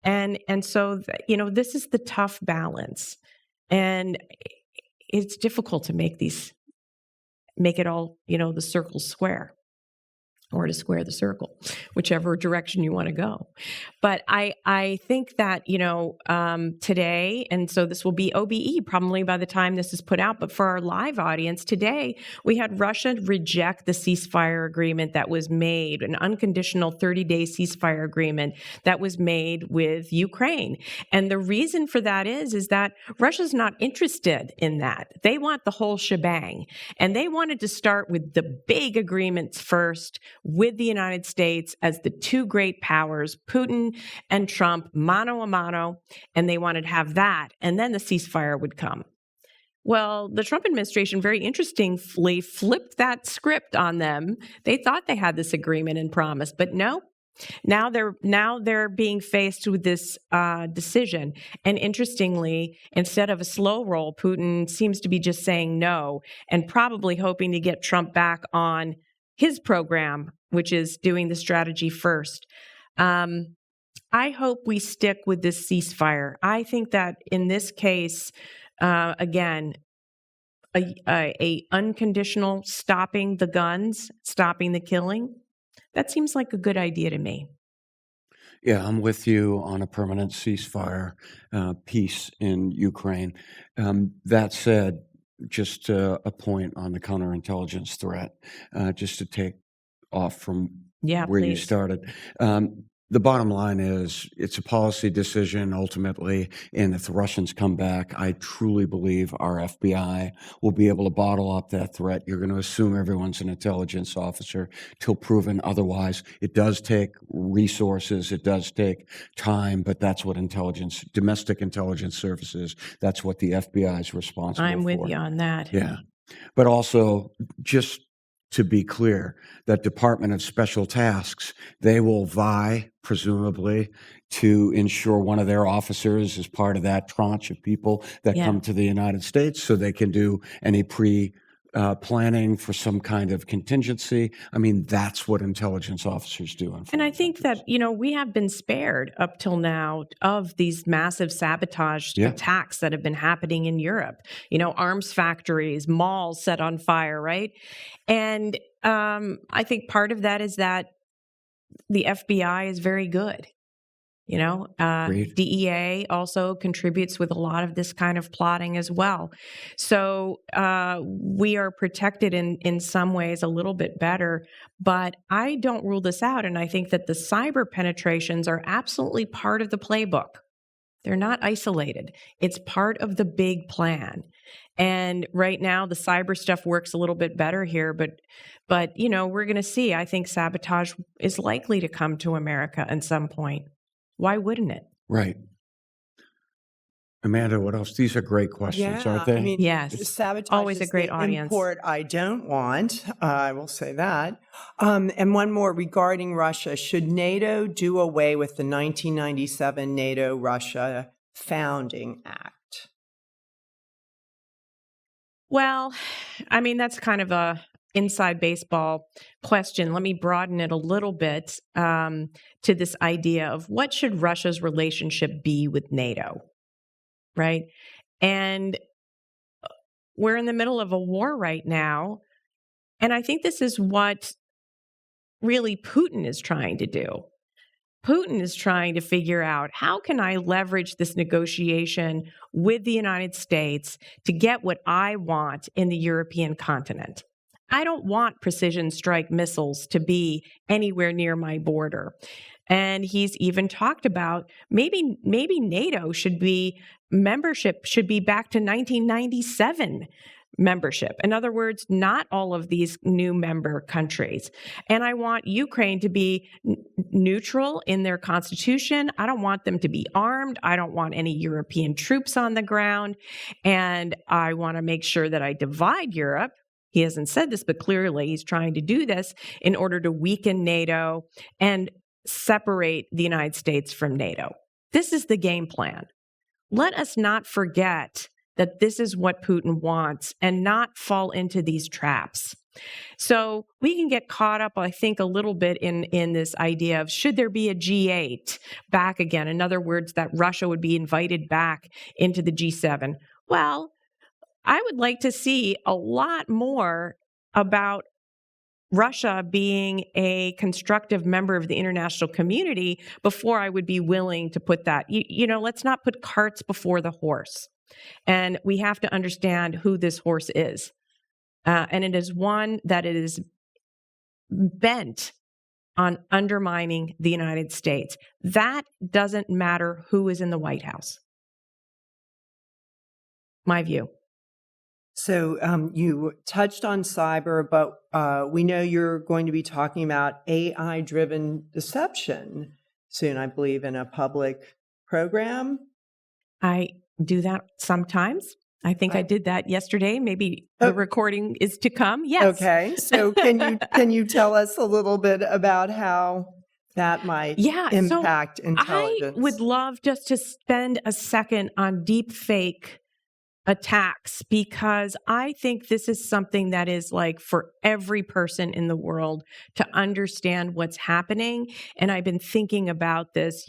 And so, this is the tough balance. And it's difficult to make it all, the circle square, or to square the circle, whichever direction you want to go. But I think that, today, and so this will be OBE probably by the time this is put out, but for our live audience today, we had Russia reject the ceasefire agreement that was made, an unconditional 30-day ceasefire agreement that was made with Ukraine. And the reason for that is that Russia's not interested in that. They want the whole shebang. And they wanted to start with the big agreements first, with the United States as the two great powers, Putin and Trump, mano a mano, and they wanted to have that, and then the ceasefire would come. Well, the Trump administration very interestingly flipped that script on them. They thought they had this agreement and promise, but no. Now they're being faced with this decision. And interestingly, instead of a slow roll, Putin seems to be just saying no and probably hoping to get Trump back on his program, which is doing the strategy first. I hope we stick with this ceasefire. I think that in this case, again, a unconditional stopping the guns, stopping the killing, that seems like a good idea to me. Yeah, I'm with you on a permanent ceasefire, peace in Ukraine. That said, just a point on the counterintelligence threat, just to take off from where you started. The bottom line is it's a policy decision ultimately, and if the Russians come back, I truly believe our FBI will be able to bottle up that threat. You're going to assume everyone's an intelligence officer till proven otherwise. It does take resources, it does take time, but that's what domestic intelligence services, that's what the FBI is responsible for. I'm with you on that. Yeah. But also, just to be clear, that Department of Special Tasks, they will vie, presumably, to ensure one of their officers is part of that tranche of people that come to the United States so they can do any planning for some kind of contingency. I mean, that's what intelligence officers do. And I think that, we have been spared up till now of these massive sabotage attacks that have been happening in Europe, arms factories, malls set on fire, right? And I think part of that is that the FBI is very good. DEA also contributes with a lot of this kind of plotting as well. So we are protected in some ways a little bit better, but I don't rule this out. And I think that the cyber penetrations are absolutely part of the playbook. They're not isolated. It's part of the big plan. And right now, the cyber stuff works a little bit better here, but we're going to see. I think sabotage is likely to come to America at some point. Why wouldn't it? Right. Amanda, what else? These are great questions, aren't they? I mean, yes. Sabotage always is a great the audience. import I don't want. I will say that. And one more regarding Russia. Should NATO do away with the 1997 NATO-Russia Founding Act? Well, I mean, that's kind of a inside baseball question. Let me broaden it a little bit to this idea of what should Russia's relationship be with NATO? right? And we're in the middle of a war right now. And I think this is what really Putin is trying to do. Putin is trying to figure out, how can I leverage this negotiation with the United States to get what I want in the European continent? I don't want precision strike missiles to be anywhere near my border. And he's even talked about maybe NATO membership should be back to 1997 membership. In other words, not all of these new member countries. And I want Ukraine to be neutral in their constitution. I don't want them to be armed. I don't want any European troops on the ground. And I want to make sure that I divide Europe. He hasn't said this, but clearly he's trying to do this in order to weaken NATO and separate the United States from NATO. This is the game plan. Let us not forget that this is what Putin wants and not fall into these traps. So we can get caught up, I think, a little bit in this idea of, should there be a G8 back again? In other words, that Russia would be invited back into the G7. Well, I would like to see a lot more about Russia being a constructive member of the international community before I would be willing to put that. Let's not put carts before the horse. And we have to understand who this horse is. And it is one that is bent on undermining the United States. That doesn't matter who is in the White House. My view. So you touched on cyber, but we know you're going to be talking about AI-driven deception soon, I believe, in a public program. I do that sometimes. I think I did that yesterday. Maybe the recording is to come. Yes. Okay. So can you tell us a little bit about how that might impact intelligence? I would love just to spend a second on deep fake attacks, because I think this is something that is like for every person in the world to understand what's happening. And I've been thinking about this,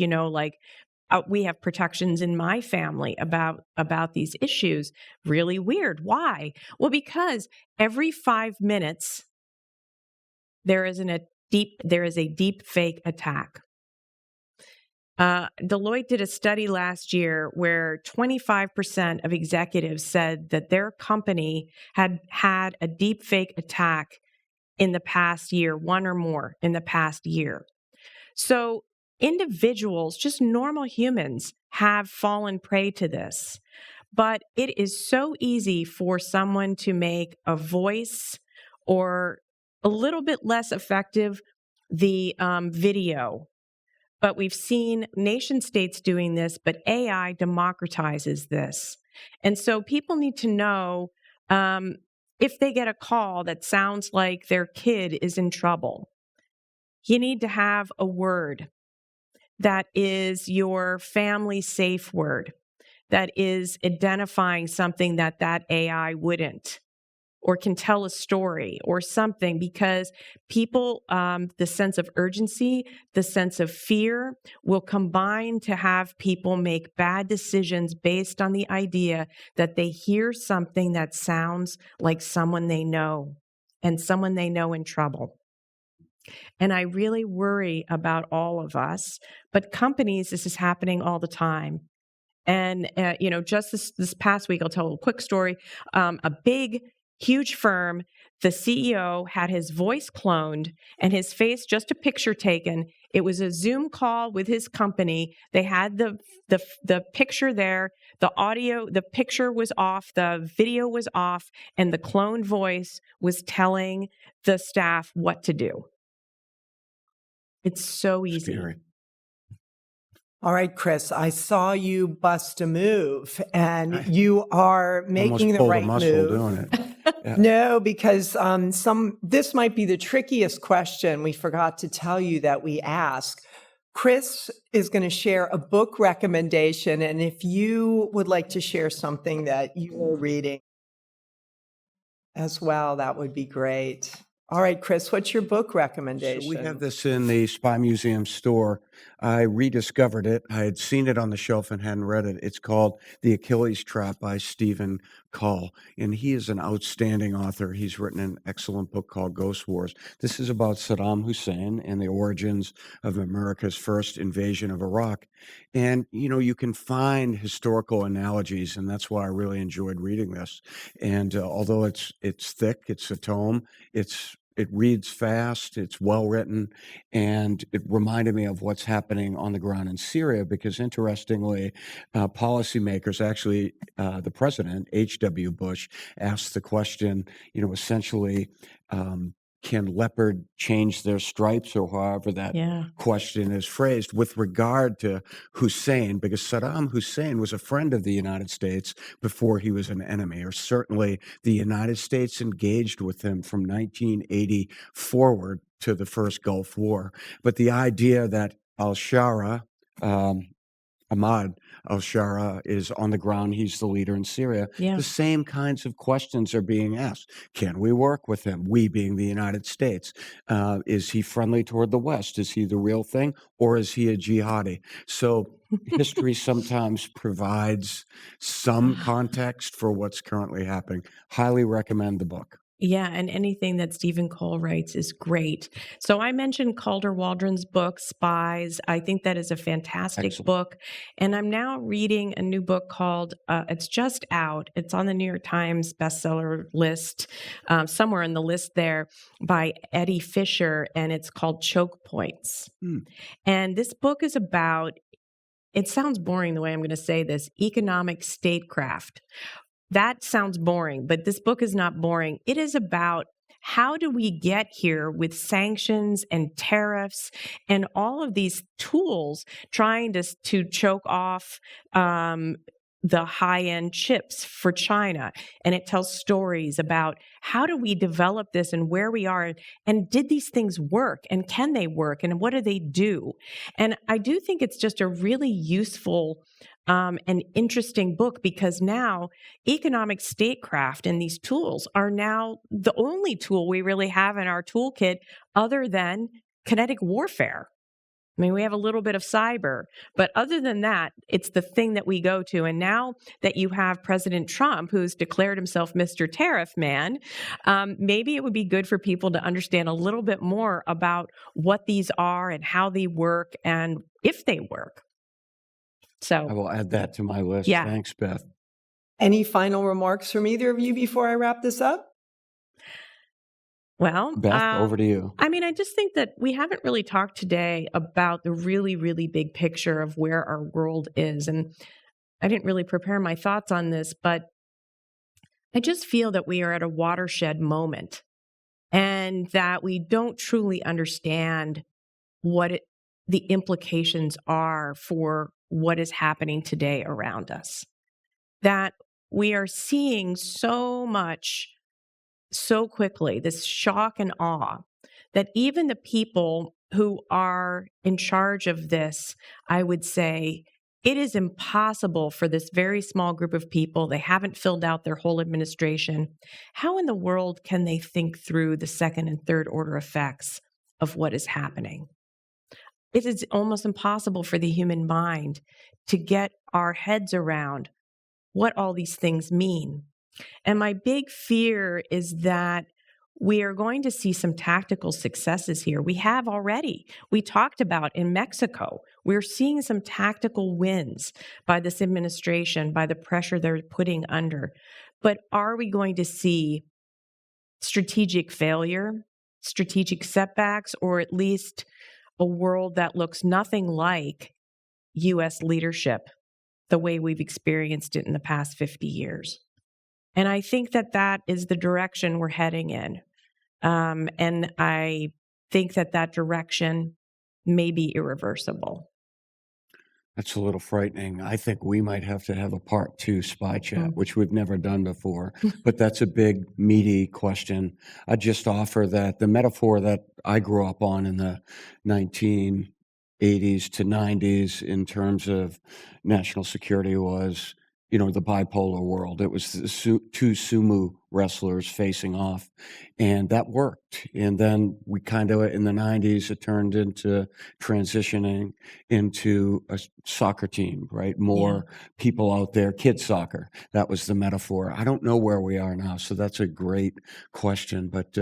we have protections in my family about these issues. Really weird. Why? Well, because every 5 minutes there is a deep fake attack. Deloitte did a study last year where 25% of executives said that their company had had a deep fake attack in the past year, one or more in the past year. So individuals, just normal humans, have fallen prey to this. But it is so easy for someone to make a voice or a little bit less effective the video. But we've seen nation states doing this, but AI democratizes this. And so people need to know if they get a call that sounds like their kid is in trouble, you need to have a word that is your family safe word, that is identifying something that AI wouldn't, or can tell a story or something, because people, the sense of urgency, the sense of fear will combine to have people make bad decisions based on the idea that they hear something that sounds like someone they know and someone they know in trouble. And I really worry about all of us, but companies, this is happening all the time. And, just this past week, I'll tell a quick story. A big, huge firm, the CEO had his voice cloned and his face, just a picture taken. It was a Zoom call with his company. They had the picture there, the audio, the picture was off, the video was off, and the cloned voice was telling the staff what to do. It's so easy. Scary. All right, Chris, I saw you bust a move, and you are making the right move. Doing it. Yeah. No, because this might be the trickiest question we forgot to tell you that we ask. Chris is going to share a book recommendation, and if you would like to share something that you are reading as well, that would be great. All right, Chris, what's your book recommendation? So we have this in the Spy Museum store. I rediscovered it. I had seen it on the shelf and hadn't read it. It's called The Achilles Trap by Stephen Cull, and he is an outstanding author. He's written an excellent book called Ghost Wars. This is about Saddam Hussein and the origins of America's first invasion of Iraq. And, you can find historical analogies, and that's why I really enjoyed reading this. And although it's thick, it's a tome, it reads fast, it's well written, and it reminded me of what's happening on the ground in Syria because, interestingly, policymakers, actually, the president, H.W. Bush, asked the question, essentially, can leopard change their stripes, or however that Yeah. question is phrased, with regard to Hussein, because Saddam Hussein was a friend of the United States before he was an enemy, or certainly the United States engaged with him from 1980 forward to the first Gulf War. But the idea that al-Shara, Ahmad al-Shara, is on the ground, he's the leader in Syria, Yeah. the same kinds of questions are being asked. Can we work with him? We being the United States. Is he friendly toward the West? Is he the real thing? Or is he a jihadi? So history sometimes provides some context for what's currently happening. Highly recommend the book. Yeah, and anything that Stephen Cole writes is great. So I mentioned Calder Waldron's book, Spies. I think that is a fantastic Excellent. book. And I'm now reading a new book called, it's just out. It's on the New York Times bestseller list, somewhere in the list there, by Eddie Fisher, and it's called Choke Points. And this book is about, it sounds boring the way I'm going to say this, economic statecraft. That sounds boring, but this book is not boring. It is about how do we get here with sanctions and tariffs and all of these tools trying to choke off the high-end chips for China. And it tells stories about how do we develop this and where we are, and did these things work, and can they work, and what do they do? And I do think it's just a really useful and interesting book, because now economic statecraft and these tools are now the only tool we really have in our toolkit other than kinetic warfare. I mean, we have a little bit of cyber, but other than that, it's the thing that we go to. And now that you have President Trump, who's declared himself Mr. Tariff Man, maybe it would be good for people to understand a little bit more about what these are and how they work and if they work. So I will add that to my list. Yeah. Thanks, Beth. Any final remarks from either of you before I wrap this up? Well, Beth, over to you. I mean, I just think that we haven't really talked today about the really, really big picture of where our world is. And I didn't really prepare my thoughts on this, but I just feel that we are at a watershed moment and that we don't truly understand what the implications are for what is happening today around us. That we are seeing so much so quickly, this shock and awe, that even the people who are in charge of this, I would say, it is impossible for this very small group of people. They haven't filled out their whole administration. How in the world can they think through the second and third order effects of what is happening? It is almost impossible for the human mind to get our heads around what all these things mean. And my big fear is that we are going to see some tactical successes here. We have already. We talked about in Mexico, we're seeing some tactical wins by this administration, by the pressure they're putting under. But are we going to see strategic failure, strategic setbacks, or at least a world that looks nothing like U.S. leadership the way we've experienced it in the past 50 years? And I think that that is the direction we're heading in. And I think that that direction may be irreversible. That's a little frightening. I think we might have to have a part 2 spy chat, which we've never done before, but that's a big, meaty question. I just offer that the metaphor that I grew up on in the 1980s to 90s in terms of national security was, the bipolar world. It was the two sumo wrestlers facing off, and that worked. And then we kind of, in the 90s, it turned into transitioning into a soccer team, right? More people out there, kids soccer. That was the metaphor. I don't know where we are now, so that's a great question. But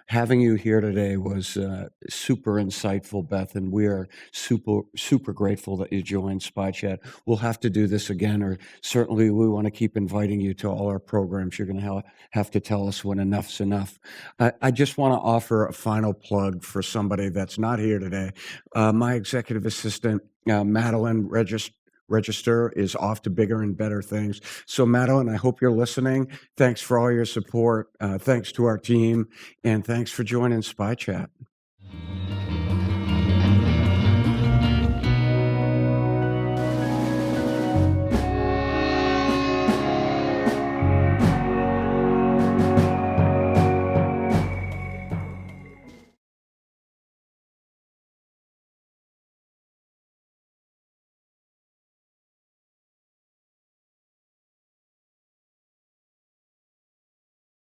having you here today was super insightful, Beth, and we are super grateful that you joined Spy Chat. We'll have to do this again, or certainly we want to keep inviting you to all our programs. You're going to have to tell us when enough's enough. I just want to offer a final plug for somebody that's not here today. My executive assistant, Madeline Register, is off to bigger and better things. So Madeline, I hope you're listening. Thanks for all your support. Thanks to our team, and thanks for joining Spy Chat.